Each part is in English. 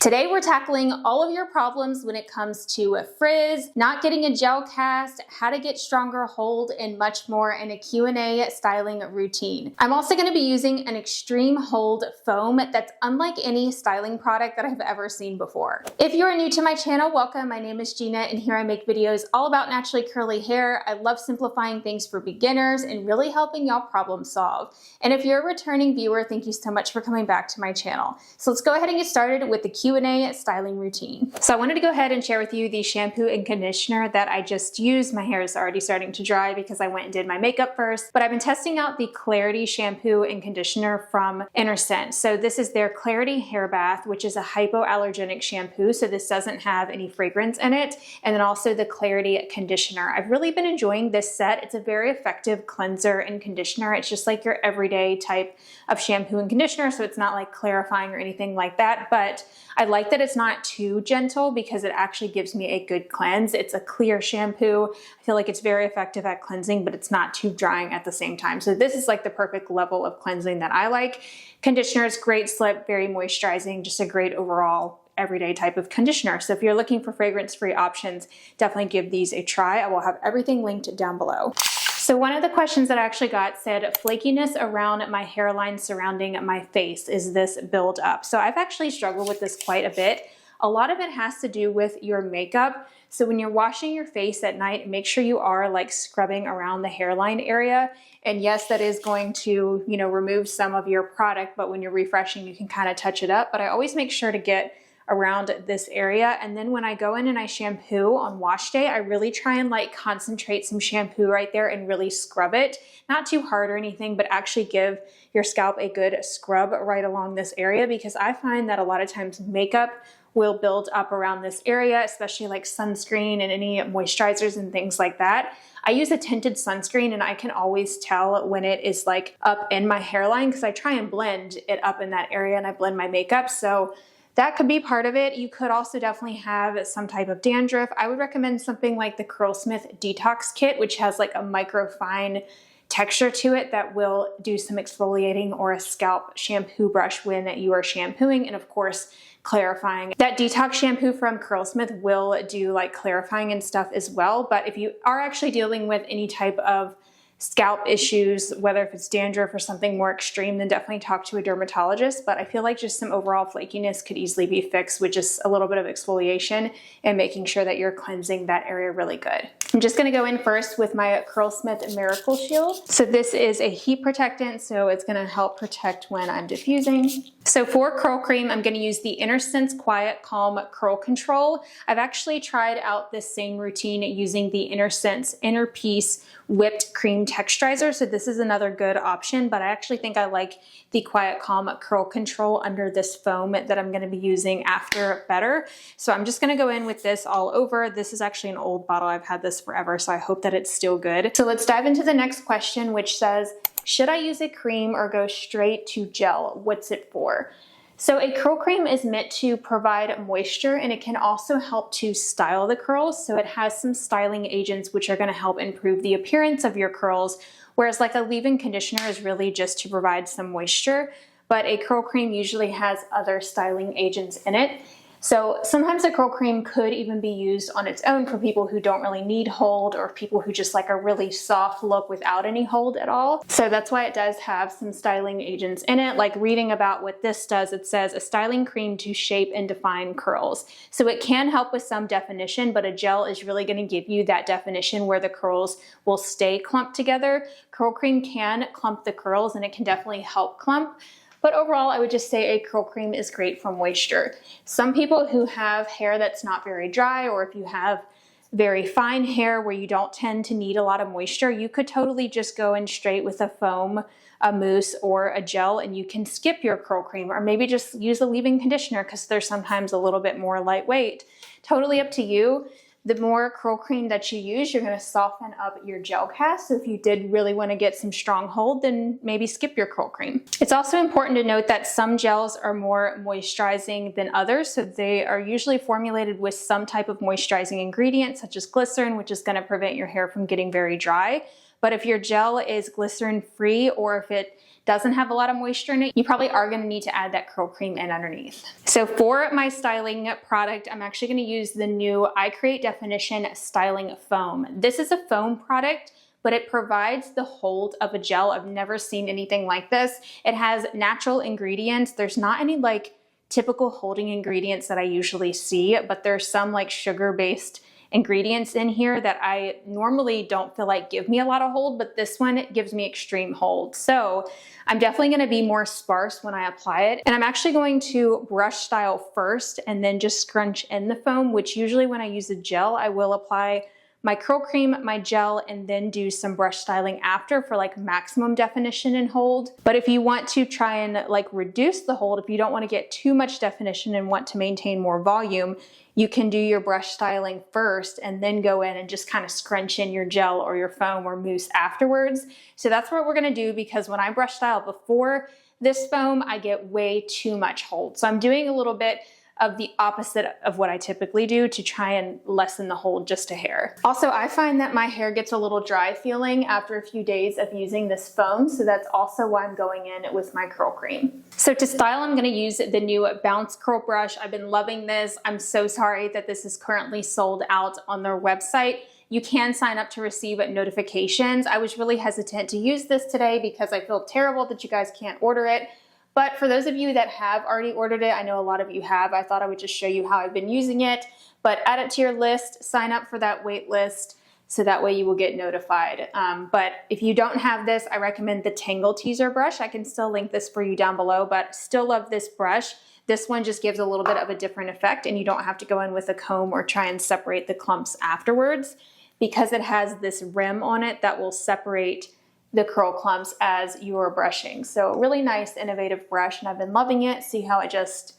Today we're tackling all of your problems when it comes to a frizz, not getting a gel cast, how to get stronger hold, and much more in a Q&A styling routine. I'm also going to be using an extreme hold foam that's unlike any styling product that I've ever seen before. If you are new to my channel, welcome. My name is Gina and here I make videos all about naturally curly hair. I love simplifying things for beginners and really helping y'all problem solve. And if you're a returning viewer, thank you so much for coming back to my channel. So let's go ahead and get started with the Q&A styling routine. So I wanted to go ahead and share with you the shampoo and conditioner that I just used. My hair is already starting to dry because I went and did my makeup first, but I've been testing out the Clarity shampoo and conditioner from Innersense. So this is their Clarity Hairbath, which is a hypoallergenic shampoo. So this doesn't have any fragrance in it. And then also the Clarity conditioner. I've really been enjoying this set. It's a very effective cleanser and conditioner. It's just like your everyday type of shampoo and conditioner. So it's not like clarifying or anything like that, but I like that it's not too gentle because it actually gives me a good cleanse. It's a clear shampoo. I feel like it's very effective at cleansing, but it's not too drying at the same time. So this is like the perfect level of cleansing that I like. Conditioner is great slip, very moisturizing, just a great overall everyday type of conditioner. So if you're looking for fragrance-free options, definitely give these a try. I will have everything linked down below. So one of the questions that I actually got said, flakiness around my hairline surrounding my face, is this build up? So I've actually struggled with this quite a bit. A lot of it has to do with your makeup. So when you're washing your face at night, make sure you are like scrubbing around the hairline area. And yes, that is going to, remove some of your product, but when you're refreshing, you can kind of touch it up. But I always make sure to get around this area. And then when I go in and I shampoo on wash day, I really try and like concentrate some shampoo right there and really scrub it. Not too hard or anything, but actually give your scalp a good scrub right along this area, because I find that a lot of times makeup will build up around this area, especially like sunscreen and any moisturizers and things like that. I use a tinted sunscreen and I can always tell when it is like up in my hairline because I try and blend it up in that area and I blend my makeup. So that could be part of it. You could also definitely have some type of dandruff. I would recommend something like the Curlsmith Detox Kit, which has like a microfine texture to it that will do some exfoliating, or a scalp shampoo brush when you are shampooing, and of course clarifying. That detox shampoo from Curlsmith will do like clarifying and stuff as well. But if you are actually dealing with any type of scalp issues, whether if it's dandruff or something more extreme, then definitely talk to a dermatologist. But I feel like just some overall flakiness could easily be fixed with just a little bit of exfoliation and making sure that you're cleansing that area really good. I'm just going to go in first with my Curlsmith Miracle Shield. So this is a heat protectant, so it's going to help protect when I'm diffusing. So for curl cream, I'm going to use the Innersense Quiet Calm Curl Control. I've actually tried out this same routine using the Innersense Inner Piece Whipped Cream Texturizer. So this is another good option, but I actually think I like the Quiet Calm Curl Control under this foam that I'm going to be using after better. So I'm just going to go in with this all over. This is actually an old bottle. I've had this forever, so I hope that it's still good. So let's dive into the next question, which says, should I use a cream or go straight to gel? What's it for? So a curl cream is meant to provide moisture, and it can also help to style the curls. So it has some styling agents which are going to help improve the appearance of your curls, whereas like a leave-in conditioner is really just to provide some moisture, but a curl cream usually has other styling agents in it. So sometimes a curl cream could even be used on its own for people who don't really need hold, or people who just like a really soft look without any hold at all. So that's why it does have some styling agents in it. Like reading about what this does, it says a styling cream to shape and define curls. So it can help with some definition, but a gel is really going to give you that definition where the curls will stay clumped together. Curl cream can clump the curls, and it can definitely help clump. But overall, I would just say a curl cream is great for moisture. Some people who have hair that's not very dry, or if you have very fine hair where you don't tend to need a lot of moisture, you could totally just go in straight with a foam, a mousse, or a gel, and you can skip your curl cream, or maybe just use a leave-in conditioner because they're sometimes a little bit more lightweight. Totally up to you. The more curl cream that you use, you're going to soften up your gel cast. So if you did really want to get some strong hold, then maybe skip your curl cream. It's also important to note that some gels are more moisturizing than others. So they are usually formulated with some type of moisturizing ingredient, such as glycerin, which is going to prevent your hair from getting very dry. But if your gel is glycerin free, or if it doesn't have a lot of moisture in it, you probably are gonna need to add that curl cream in underneath. So for my styling product, I'm actually gonna use the new I Create Definition Styling Foam. This is a foam product, but it provides the hold of a gel. I've never seen anything like this. It has natural ingredients. There's not any like typical holding ingredients that I usually see, but there's some like sugar-based ingredients in here that I normally don't feel like give me a lot of hold, but this one gives me extreme hold. So I'm definitely gonna be more sparse when I apply it. And I'm actually going to brush style first and then just scrunch in the foam, which usually when I use a gel, I will apply my curl cream, my gel, and then do some brush styling after for like maximum definition and hold. But if you want to try and like reduce the hold, if you don't want to get too much definition and want to maintain more volume, you can do your brush styling first and then go in and just kind of scrunch in your gel or your foam or mousse afterwards. So that's what we're gonna do, because when I brush style before this foam, I get way too much hold. So I'm doing a little bit of the opposite of what I typically do to try and lessen the hold just a hair. Also, I find that my hair gets a little dry feeling after a few days of using this foam, so that's also why I'm going in with my curl cream. So to style, I'm gonna use the new Bounce Curl Brush. I've been loving this. I'm so sorry that this is currently sold out on their website. You can sign up to receive notifications. I was really hesitant to use this today because I feel terrible that you guys can't order it. But for those of you that have already ordered it, I know a lot of you have, I thought I would just show you how I've been using it. But add it to your list, sign up for that wait list, so that way you will get notified. But if you don't have this, I recommend the Tangle Teaser brush. I can still link this for you down below, but still love this brush. This one just gives a little bit of a different effect, and you don't have to go in with a comb or try and separate the clumps afterwards, because it has this rim on it that will separate the curl clumps as you are brushing. So really nice, innovative brush, and I've been loving it. See how it just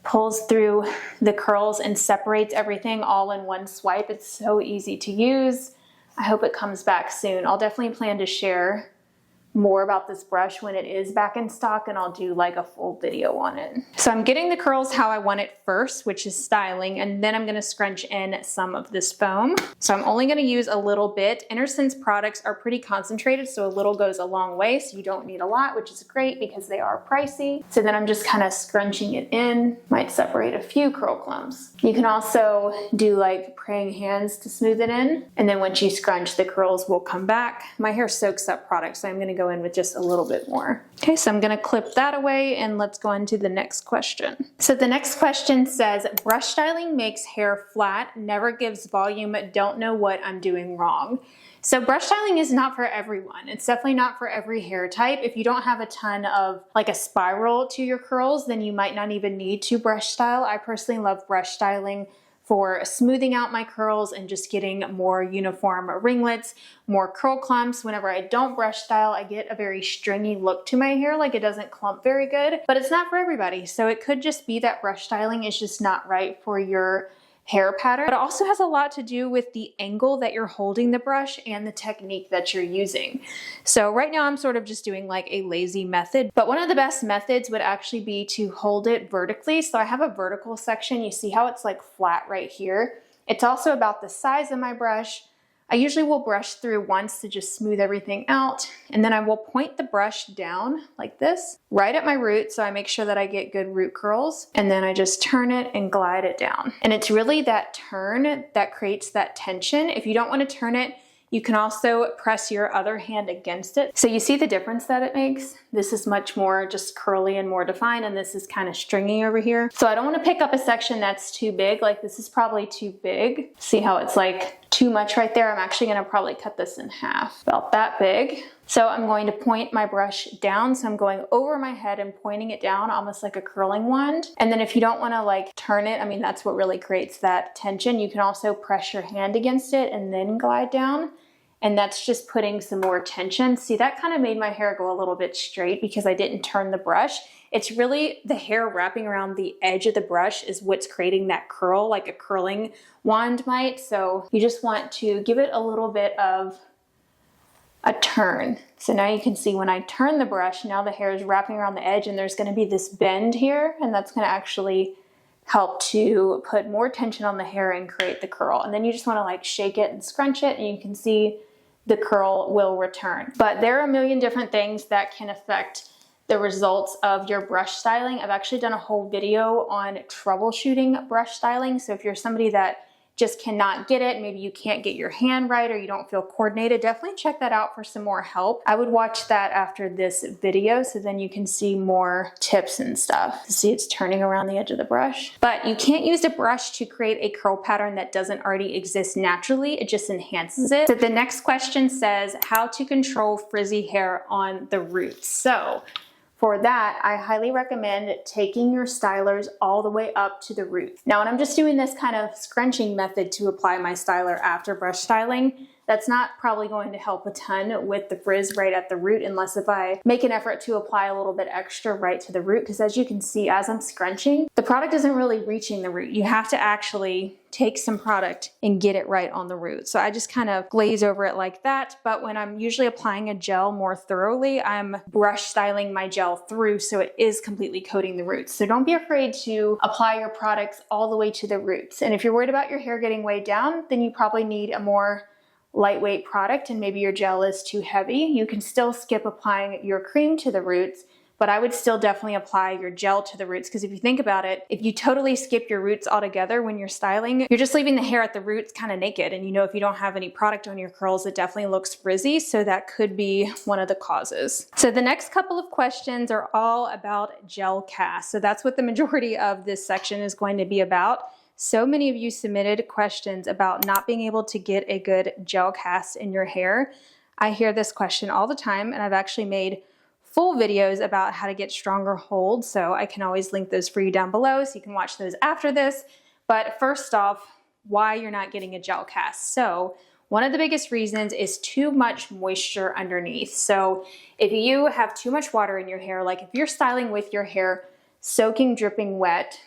pulls through the curls and separates everything all in one swipe. It's so easy to use. I hope it comes back soon. I'll definitely plan to share more about this brush when it is back in stock, and I'll do like a full video on it. So I'm getting the curls how I want it first, which is styling, and then I'm gonna scrunch in some of this foam. So I'm only gonna use a little bit. Innersense products are pretty concentrated, so a little goes a long way, so you don't need a lot, which is great because they are pricey. So then I'm just kind of scrunching it in. Might separate a few curl clumps. You can also do like praying hands to smooth it in, and then once you scrunch, the curls will come back. My hair soaks up product, so I'm gonna go in with just a little bit more. Okay, so I'm gonna clip that away, and let's go on to the next question. So the next question says, brush styling makes hair flat, never gives volume, don't know what I'm doing wrong. So brush styling is not for everyone. It's definitely not for every hair type. If you don't have a ton of like a spiral to your curls, then you might not even need to brush style. I personally love brush styling for smoothing out my curls and just getting more uniform ringlets, more curl clumps. Whenever I don't brush style, I get a very stringy look to my hair, like it doesn't clump very good, but it's not for everybody. So it could just be that brush styling is just not right for your hair pattern. But it also has a lot to do with the angle that you're holding the brush and the technique that you're using. So right now I'm sort of just doing like a lazy method, but one of the best methods would actually be to hold it vertically. So I have a vertical section. You see how it's like flat right here. It's also about the size of my brush. I usually will brush through once to just smooth everything out, and then I will point the brush down like this, right at my root, so I make sure that I get good root curls, and then I just turn it and glide it down. And it's really that turn that creates that tension. If you don't want to turn it, you can also press your other hand against it. So you see the difference that it makes? This is much more just curly and more defined, and this is kind of stringy over here. So I don't want to pick up a section that's too big. Like this is probably too big. See how it's like too much right there? I'm actually going to probably cut this in half, about that big. So I'm going to point my brush down. So I'm going over my head and pointing it down almost like a curling wand. And then if you don't want to like turn it, I mean, that's what really creates that tension. You can also press your hand against it and then glide down. And that's just putting some more tension. See, that kind of made my hair go a little bit straight because I didn't turn the brush. It's really the hair wrapping around the edge of the brush is what's creating that curl, like a curling wand might. So you just want to give it a little bit of a turn. So now you can see when I turn the brush, now the hair is wrapping around the edge and there's gonna be this bend here, and that's gonna actually help to put more tension on the hair and create the curl. And then you just wanna like shake it and scrunch it, and you can see the curl will return. But there are a million different things that can affect the results of your brush styling. I've actually done a whole video on troubleshooting brush styling. So if you're somebody that just cannot get it, maybe you can't get your hand right or you don't feel coordinated, definitely check that out for some more help. I would watch that after this video so then you can see more tips and stuff. See, it's turning around the edge of the brush. But you can't use a brush to create a curl pattern that doesn't already exist naturally. It just enhances it. So the next question says how to control frizzy hair on the roots. So for that, I highly recommend taking your stylers all the way up to the root. Now, when I'm just doing this kind of scrunching method to apply my styler after brush styling, that's not probably going to help a ton with the frizz right at the root unless if I make an effort to apply a little bit extra right to the root, because as you can see, as I'm scrunching, the product isn't really reaching the root. You have to actually take some product and get it right on the root. So I just kind of glaze over it like that. But when I'm usually applying a gel more thoroughly, I'm brush styling my gel through so it is completely coating the roots. So don't be afraid to apply your products all the way to the roots. And if you're worried about your hair getting weighed down, then you probably need a more lightweight product and maybe your gel is too heavy. You can still skip applying your cream to the roots, but I would still definitely apply your gel to the roots, because if you think about it, if you totally skip your roots altogether when you're styling, you're just leaving the hair at the roots kind of naked. And you know, if you don't have any product on your curls, it definitely looks frizzy. So that could be one of the causes. So the next couple of questions are all about gel cast. So that's what the majority of this section is going to be about. So many of you submitted questions about not being able to get a good gel cast in your hair. I hear this question all the time, and I've actually made full videos about how to get stronger hold. So I can always link those for you down below so you can watch those after this. But first off, why you're not getting a gel cast. So one of the biggest reasons is too much moisture underneath. So if you have too much water in your hair, like if you're styling with your hair soaking, dripping wet,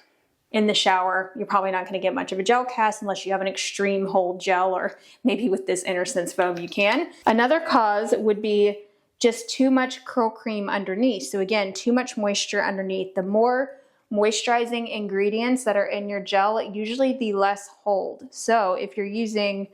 in the shower, you're probably not going to get much of a gel cast unless you have an extreme hold gel, or maybe with this Innersense foam you can. Another cause would be just too much curl cream underneath. So again, too much moisture underneath. The more moisturizing ingredients that are in your gel, usually the less hold. So if you're using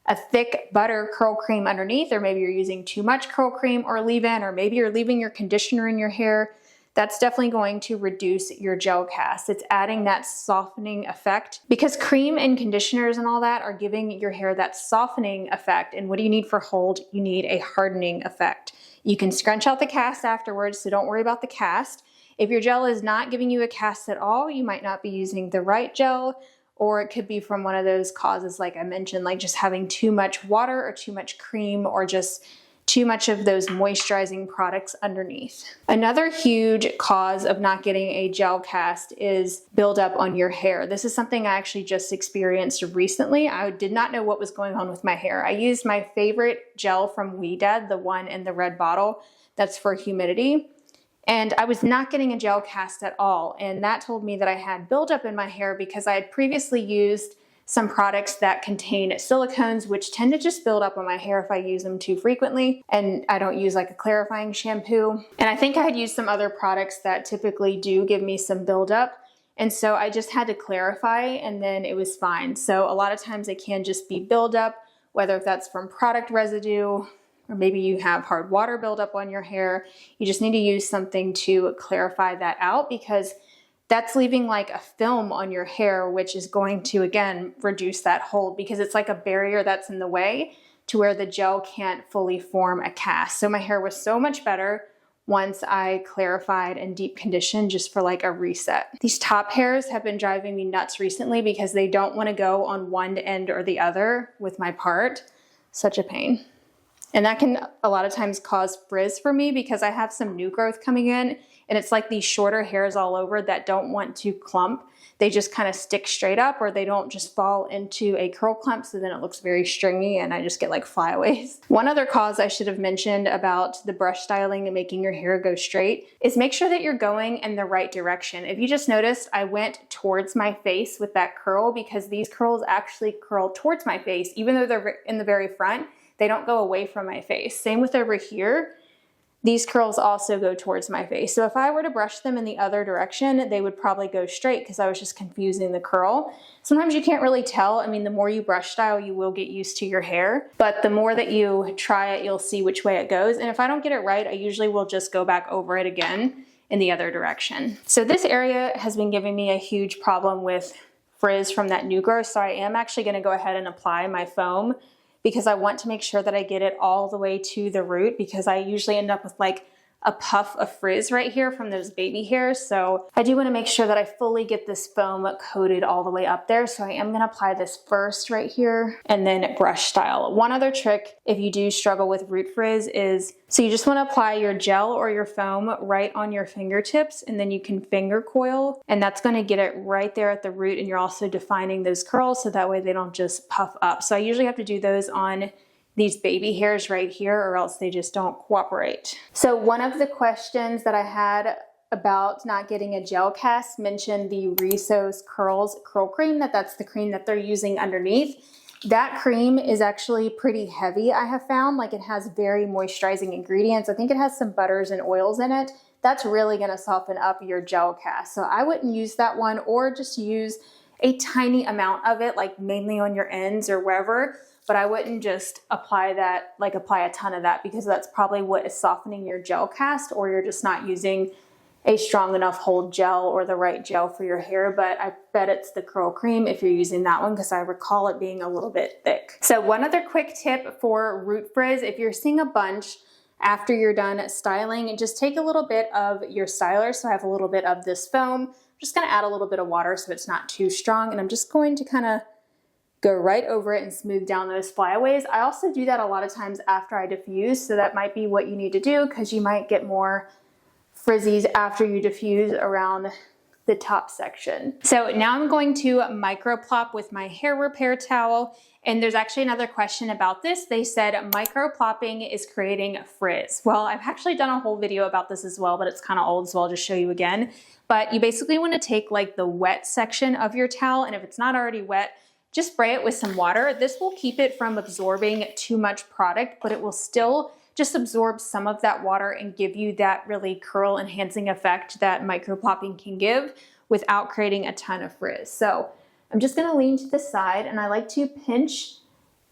a thick butter curl cream underneath, or maybe you're using too much curl cream or leave-in, or maybe you're leaving your conditioner in your hair, that's definitely going to reduce your gel cast. It's adding that softening effect, because cream and conditioners and all that are giving your hair that softening effect. And what do you need for hold? You need a hardening effect. You can scrunch out the cast afterwards, so don't worry about the cast. If your gel is not giving you a cast at all, you might not be using the right gel, or it could be from one of those causes like I mentioned, like just having too much water or too much cream, or just too much of those moisturizing products underneath. Another huge cause of not getting a gel cast is buildup on your hair. This is something I actually just experienced recently. I did not know what was going on with my hair. I used my favorite gel from Weedad, the one in the red bottle that's for humidity, and I was not getting a gel cast at all. And that told me that I had buildup in my hair because I had previously used some products that contain silicones, which tend to just build up on my hair if I use them too frequently. And I don't use like a clarifying shampoo. And I think I had used some other products that typically do give me some buildup. And so I just had to clarify, and then it was fine. So a lot of times it can just be buildup, whether if that's from product residue, or maybe you have hard water buildup on your hair. You just need to use something to clarify that out, because that's leaving like a film on your hair, which is going to, again, reduce that hold, because it's like a barrier that's in the way to where the gel can't fully form a cast. So my hair was so much better once I clarified and deep conditioned, just for like a reset. These top hairs have been driving me nuts recently because they don't want to go on one end or the other with my part. Such a pain. And that can a lot of times cause frizz for me, because I have some new growth coming in, and it's like these shorter hairs all over that don't want to clump. They just kind of stick straight up, or they don't just fall into a curl clump, so then it looks very stringy and I just get like flyaways. One other cause I should have mentioned about the brush styling and making your hair go straight is make sure that you're going in the right direction. If you just noticed, I went towards my face with that curl because these curls actually curl towards my face, even though they're in the very front. They don't go away from my face. Same with over here. these curls also go towards my face. So if I were to brush them in the other direction, they would probably go straight because I was just confusing the curl. Sometimes you can't really tell. I mean, the more you brush style, you will get used to your hair, but the more that you try it, you'll see which way it goes. And if I don't get it right, I usually will just go back over it again in the other direction. So this area has been giving me a huge problem with frizz from that new growth. So I am actually gonna go ahead and apply my foam because I want to make sure that I get it all the way to the root, because I usually end up with like a puff of frizz right here from those baby hairs. So I do want to make sure that I fully get this foam coated all the way up there. So I am going to apply this first right here and then brush style. One other trick if you do struggle with root frizz is, so you just want to apply your gel or your foam right on your fingertips, and then you can finger coil, and that's going to get it right there at the root, and you're also defining those curls so that way they don't just puff up. So I usually have to do those on these baby hairs right here, or else they just don't cooperate. So one of the questions that I had about not getting a gel cast mentioned the Reso's Curls Curl Cream, that's the cream that they're using underneath. That cream is actually pretty heavy, I have found. Like, it has very moisturizing ingredients. I think it has some butters and oils in it. That's really gonna soften up your gel cast. So I wouldn't use that one, or just use a tiny amount of it, like mainly on your ends or wherever. But I wouldn't just apply that, like apply a ton of that, because that's probably what is softening your gel cast, or you're just not using a strong enough hold gel or the right gel for your hair. But I bet it's the curl cream if you're using that one, because I recall it being a little bit thick. So one other quick tip for root frizz, if you're seeing a bunch after you're done styling, just take a little bit of your styler. So I have a little bit of this foam. I'm just gonna add a little bit of water so it's not too strong, and I'm just going to kind of go right over it and smooth down those flyaways. I also do that a lot of times after I diffuse, so that might be what you need to do, because you might get more frizzies after you diffuse around the top section. So now I'm going to microplop with my hair repair towel. And there's actually another question about this. They said microplopping is creating frizz. Well, I've actually done a whole video about this as well, but it's kind of old, so I'll just show you again. But you basically want to take like the wet section of your towel, and if it's not already wet, just spray it with some water. This will keep it from absorbing too much product, but it will still just absorb some of that water and give you that really curl enhancing effect that microplopping can give without creating a ton of frizz. So I'm just gonna lean to the side, and I like to pinch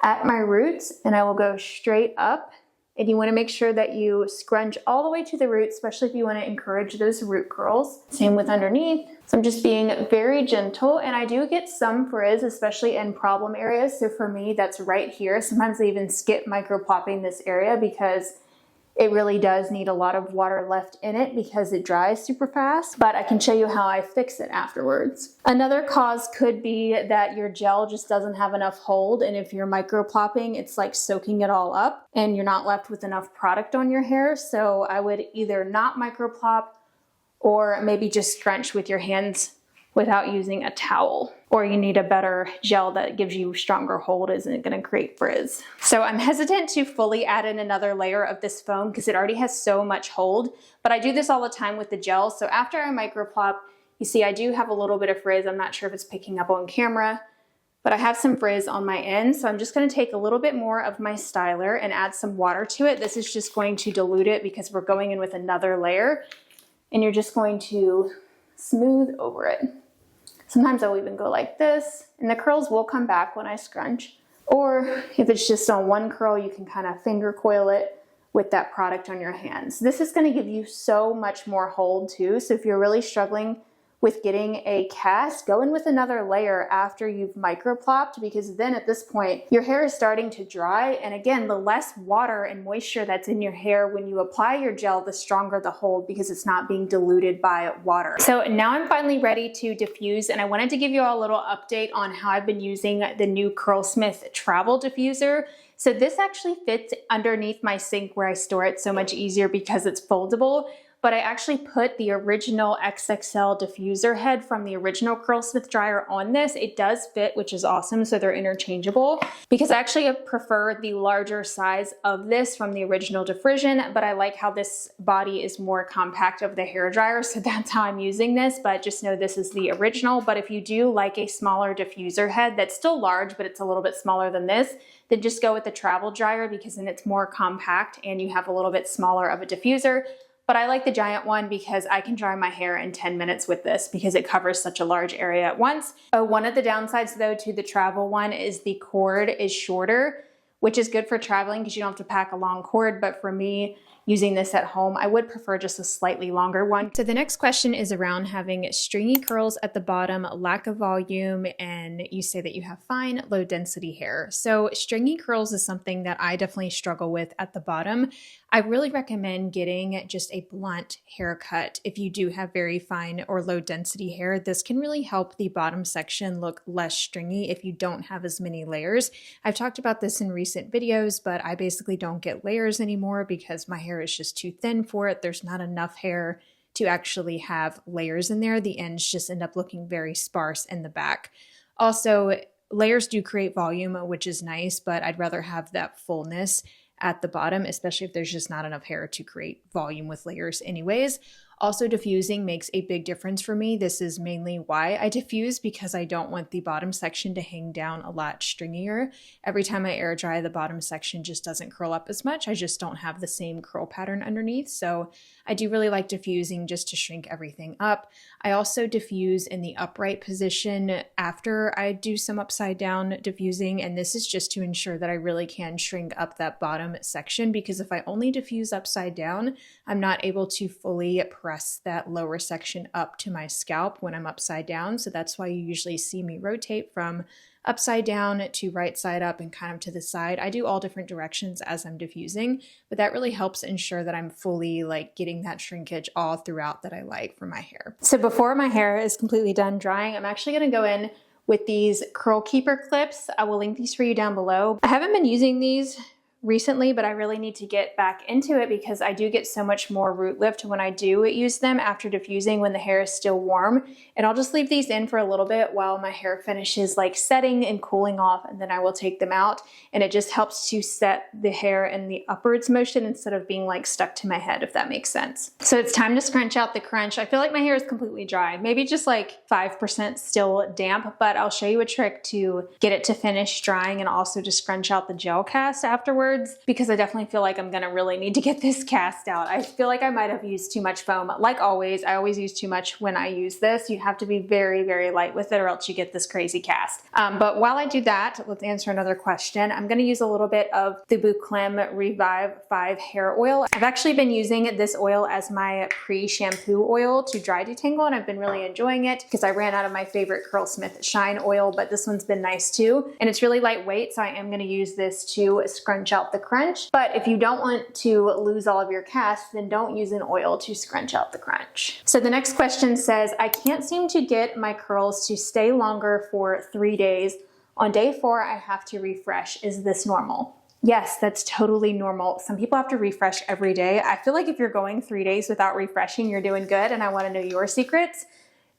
at my roots, and I will go straight up. And you wanna make sure that you scrunch all the way to the root, especially if you wanna encourage those root curls. Same with underneath. So I'm just being very gentle, and I do get some frizz, especially in problem areas. So for me, that's right here. Sometimes I even skip microplopping this area because it really does need a lot of water left in it because it dries super fast, but I can show you how I fix it afterwards. Another cause could be that your gel just doesn't have enough hold, and if you're microplopping, it's like soaking it all up and you're not left with enough product on your hair. So I would either not microplop, or maybe just scrunch with your hands without using a towel. Or you need a better gel that gives you stronger hold, isn't going to create frizz. So I'm hesitant to fully add in another layer of this foam because it already has so much hold, but I do this all the time with the gel. So after I microplop, you see I do have a little bit of frizz. I'm not sure if it's picking up on camera, but I have some frizz on my end. So I'm just going to take a little bit more of my styler and add some water to it. This is just going to dilute it because we're going in with another layer, and you're just going to smooth over it. Sometimes I'll even go like this, and the curls will come back when I scrunch. Or if it's just on one curl, you can kind of finger coil it with that product on your hands. This is going to give you so much more hold too. So if you're really struggling with getting a cast, go in with another layer after you've microplopped, because then at this point your hair is starting to dry, and again, the less water and moisture that's in your hair when you apply your gel, the stronger the hold because it's not being diluted by water. So now I'm finally ready to diffuse, and I wanted to give you all a little update on how I've been using the new Curlsmith travel diffuser. So this actually fits underneath my sink where I store it so much easier because it's foldable. but I actually put the original XXL diffuser head from the original Curlsmith dryer on this. It does fit, which is awesome, so they're interchangeable, because I actually prefer the larger size of this from the original Defrizzion, but I like how this body is more compact of the hair dryer, so that's how I'm using this. But just know this is the original. But if you do like a smaller diffuser head that's still large, but it's a little bit smaller than this, then just go with the travel dryer, because then it's more compact and you have a little bit smaller of a diffuser. But I like the giant one because I can dry my hair in 10 minutes with this because it covers such a large area at once. One of the downsides though to the travel one is the cord is shorter, which is good for traveling because you don't have to pack a long cord. But for me, using this at home, I would prefer just a slightly longer one. So the next question is around having stringy curls at the bottom, lack of volume, and you say that you have fine, low density hair. So stringy curls is something that I definitely struggle with at the bottom. I really recommend getting just a blunt haircut if you do have very fine or low density hair. This can really help the bottom section look less stringy if you don't have as many layers. I've talked about this in recent videos, but I basically don't get layers anymore because my hair is just too thin for it. There's not enough hair to actually have layers in there. The ends just end up looking very sparse in the back. Also, layers do create volume, which is nice, but I'd rather have that fullness at the bottom, especially if there's just not enough hair to create volume with layers anyways. Also, diffusing makes a big difference for me. This is mainly why I diffuse, because I don't want the bottom section to hang down a lot stringier. Every time I air dry, the bottom section just doesn't curl up as much. I just don't have the same curl pattern underneath. So I do really like diffusing just to shrink everything up. I also diffuse in the upright position after I do some upside down diffusing. And this is just to ensure that I really can shrink up that bottom section, because if I only diffuse upside down, I'm not able to fully press that lower section up to my scalp when I'm upside down. So that's why you usually see me rotate from upside down to right side up and kind of to the side. I do all different directions as I'm diffusing, but that really helps ensure that I'm fully like getting that shrinkage all throughout that I like for my hair. So before my hair is completely done drying, I'm actually going to go in with these curl keeper clips. I will link these for you down below. I haven't been using these recently, but I really need to get back into it because I do get so much more root lift when I do use them after diffusing when the hair is still warm. And I'll just leave these in for a little bit while my hair finishes like setting and cooling off, and then I will take them out. And it just helps to set the hair in the upwards motion instead of being like stuck to my head, if that makes sense. So it's time to scrunch out the crunch. I feel like my hair is completely dry, maybe just like 5% still damp, but I'll show you a trick to get it to finish drying and also to scrunch out the gel cast afterwards, because I definitely feel like I'm gonna really need to get this cast out. I feel like I might have used too much foam. Like always, I always use too much when I use this. You have to be very, very light with it or else you get this crazy cast. But while I do that, let's answer another question. I'm gonna use a little bit of the Bouclème Revive 5 hair oil. I've actually been using this oil as my pre-shampoo oil to dry detangle, and I've been really enjoying it because I ran out of my favorite Curlsmith Shine oil, but this one's been nice too. And it's really lightweight, so I am gonna use this to scrunch out the crunch. But if you don't want to lose all of your cast, then don't use an oil to scrunch out the crunch. So the next question says, I can't seem to get my curls to stay longer for 3 days. On day 4, I have to refresh. Is this normal? Yes, that's totally normal. Some people have to refresh every day. I feel like if you're going 3 days without refreshing, you're doing good, and I want to know your secrets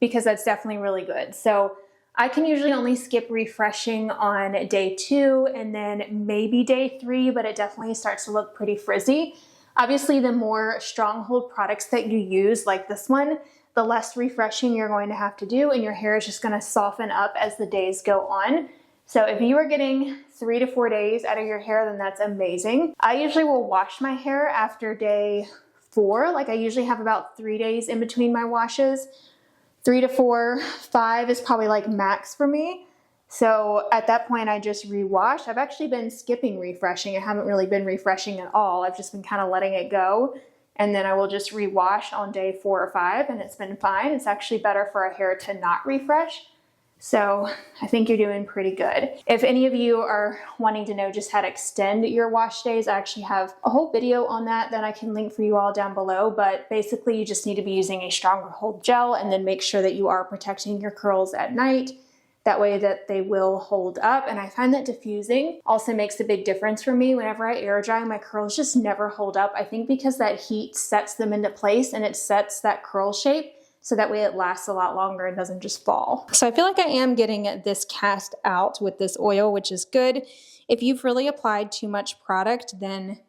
because that's definitely really good. So I can usually only skip refreshing on day 2 and then maybe day 3, but it definitely starts to look pretty frizzy. Obviously, the more stronghold products that you use, like this one, the less refreshing you're going to have to do, and your hair is just going to soften up as the days go on. So if you are getting 3 to 4 days out of your hair, then that's amazing. I usually will wash my hair after day 4. Like I usually have about 3 days in between my washes. 3 to 4, 5 is probably like max for me. So at that point, I just rewash. I've actually been skipping refreshing. I haven't really been refreshing at all. I've just been kind of letting it go. And then I will just rewash on day 4 or 5, and it's been fine. It's actually better for our hair to not refresh. So I think you're doing pretty good. If any of you are wanting to know just how to extend your wash days, I actually have a whole video on that I can link for you all down below. But basically you just need to be using a stronger hold gel, and then make sure that you are protecting your curls at night. That way that they will hold up. And I find that diffusing also makes a big difference for me. Whenever I air dry, my curls just never hold up. I think because that heat sets them into place and it sets that curl shape, so that way it lasts a lot longer and doesn't just fall. So I feel like I am getting this cast out with this oil, which is good. If you've really applied too much product, then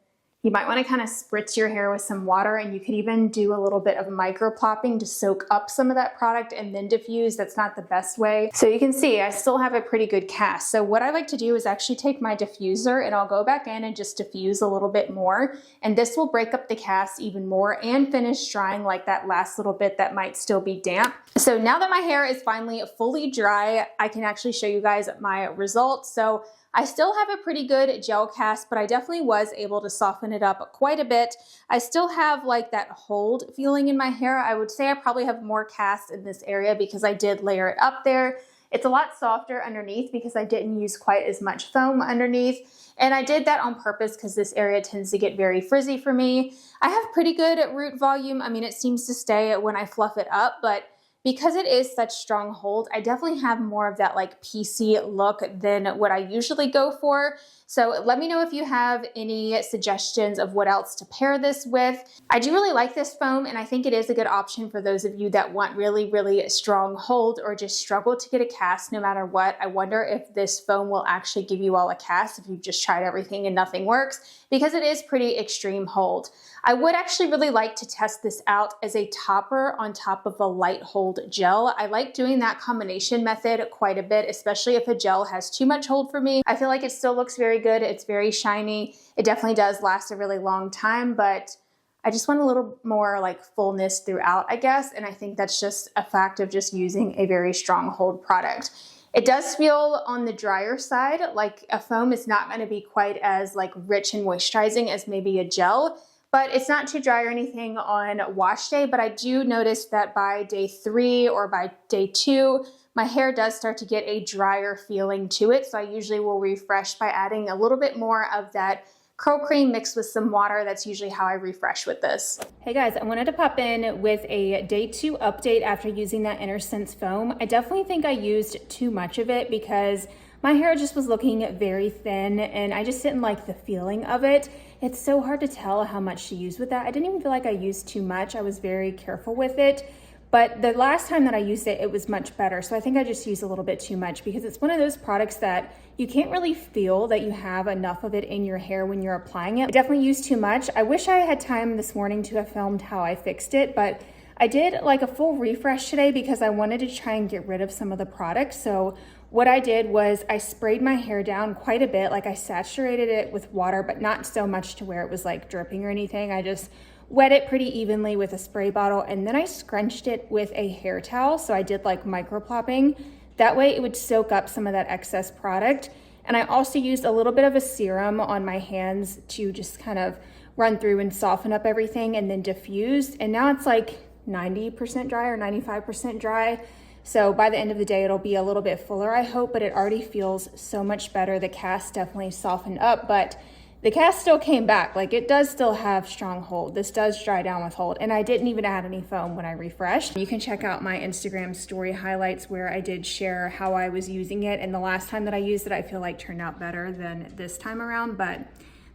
you might want to kind of spritz your hair with some water, and you could even do a little bit of microplopping to soak up some of that product and then diffuse. That's not the best way. So you can see I still have a pretty good cast. So what I like to do is actually take my diffuser and I'll go back in and just diffuse a little bit more. And this will break up the cast even more and finish drying like that last little bit that might still be damp. So now that my hair is finally fully dry, I can actually show you guys my results. So I still have a pretty good gel cast, but I definitely was able to soften it up quite a bit. I still have like that hold feeling in my hair. I would say I probably have more cast in this area because I did layer it up there. It's a lot softer underneath because I didn't use quite as much foam underneath. And I did that on purpose because this area tends to get very frizzy for me. I have pretty good root volume. I mean, it seems to stay when I fluff it up, but because it is such strong hold, I definitely have more of that like PC look than what I usually go for. So let me know if you have any suggestions of what else to pair this with. I do really like this foam, and I think it is a good option for those of you that want really, really strong hold or just struggle to get a cast no matter what. I wonder if this foam will actually give you all a cast if you've just tried everything and nothing works, because it is pretty extreme hold. I would actually really like to test this out as a topper on top of a light hold gel. I like doing that combination method quite a bit, especially if a gel has too much hold for me. I feel like it still looks very good. It's very shiny. It definitely does last a really long time, but I just want a little more like fullness throughout, I guess. And I think that's just a fact of just using a very strong hold product. It does feel on the drier side like a foam is not going to be quite as like rich and moisturizing as maybe a gel, but it's not too dry or anything on wash day. But I do notice that by day 3 or by day 2, my hair does start to get a drier feeling to it. So I usually will refresh by adding a little bit more of that curl cream mixed with some water. That's usually how I refresh with this. Hey guys, I wanted to pop in with a day 2 update after using that Innersense foam. I definitely think I used too much of it because my hair just was looking very thin and I just didn't like the feeling of it. It's so hard to tell how much to use with that. I didn't even feel like I used too much. I was very careful with it. But the last time that I used it, it was much better. So I think I just used a little bit too much because it's one of those products that you can't really feel that you have enough of it in your hair when you're applying it. I definitely used too much. I wish I had time this morning to have filmed how I fixed it, but I did like a full refresh today because I wanted to try and get rid of some of the product. So what I did was I sprayed my hair down quite a bit. Like I saturated it with water, but not so much to where it was like dripping or anything. I just wet it pretty evenly with a spray bottle, and then I scrunched it with a hair towel. So I did like microplopping. That way it would soak up some of that excess product. And I also used a little bit of a serum on my hands to just kind of run through and soften up everything and then diffuse. And now it's like 90% dry or 95% dry. So by the end of the day, it'll be a little bit fuller, I hope, but it already feels so much better. The cast definitely softened up, but the cast still came back. Like it does still have strong hold. This does dry down with hold, and I didn't even add any foam when I refreshed. You can check out my Instagram story highlights where I did share how I was using it, and the last time that I used it, I feel like turned out better than this time around, but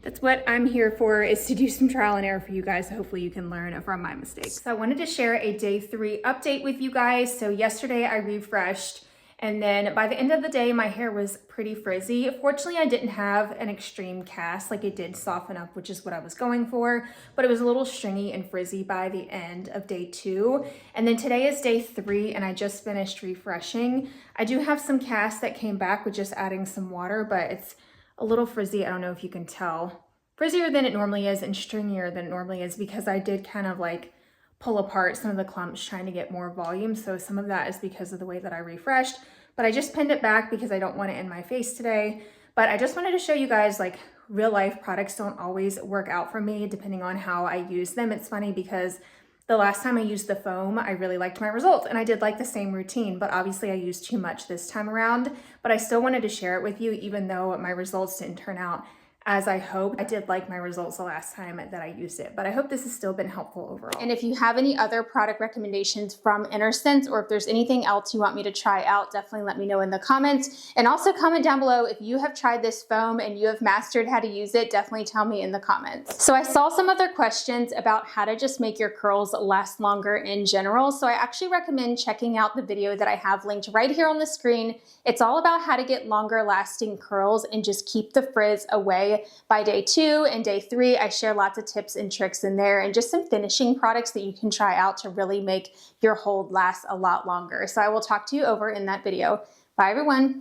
that's what I'm here for, is to do some trial and error for you guys. So hopefully you can learn from my mistakes. So I wanted to share a day 3 update with you guys. So yesterday I refreshed, and then by the end of the day, my hair was pretty frizzy. Fortunately, I didn't have an extreme cast. Like it did soften up, which is what I was going for, but it was a little stringy and frizzy by the end of day 2. And then today is day 3, and I just finished refreshing. I do have some cast that came back with just adding some water, but it's a little frizzy. I don't know if you can tell. Frizzier than it normally is and stringier than it normally is because I did kind of like pull apart some of the clumps trying to get more volume. So some of that is because of the way that I refreshed, but I just pinned it back because I don't want it in my face today. But I just wanted to show you guys, like, real life products don't always work out for me depending on how I use them. It's funny because the last time I used the foam, I really liked my results and I did like the same routine, but obviously I used too much this time around. But I still wanted to share it with you even though my results didn't turn out as I hope. I did like my results the last time that I used it, but I hope this has still been helpful overall. And if you have any other product recommendations from Innersense, or if there's anything else you want me to try out, definitely let me know in the comments. And also comment down below if you have tried this foam and you have mastered how to use it, definitely tell me in the comments. So I saw some other questions about how to just make your curls last longer in general. So I actually recommend checking out the video that I have linked right here on the screen. It's all about how to get longer lasting curls and just keep the frizz away by day 2 and day 3. I share lots of tips and tricks in there and just some finishing products that you can try out to really make your hold last a lot longer. So I will talk to you over in that video. Bye everyone.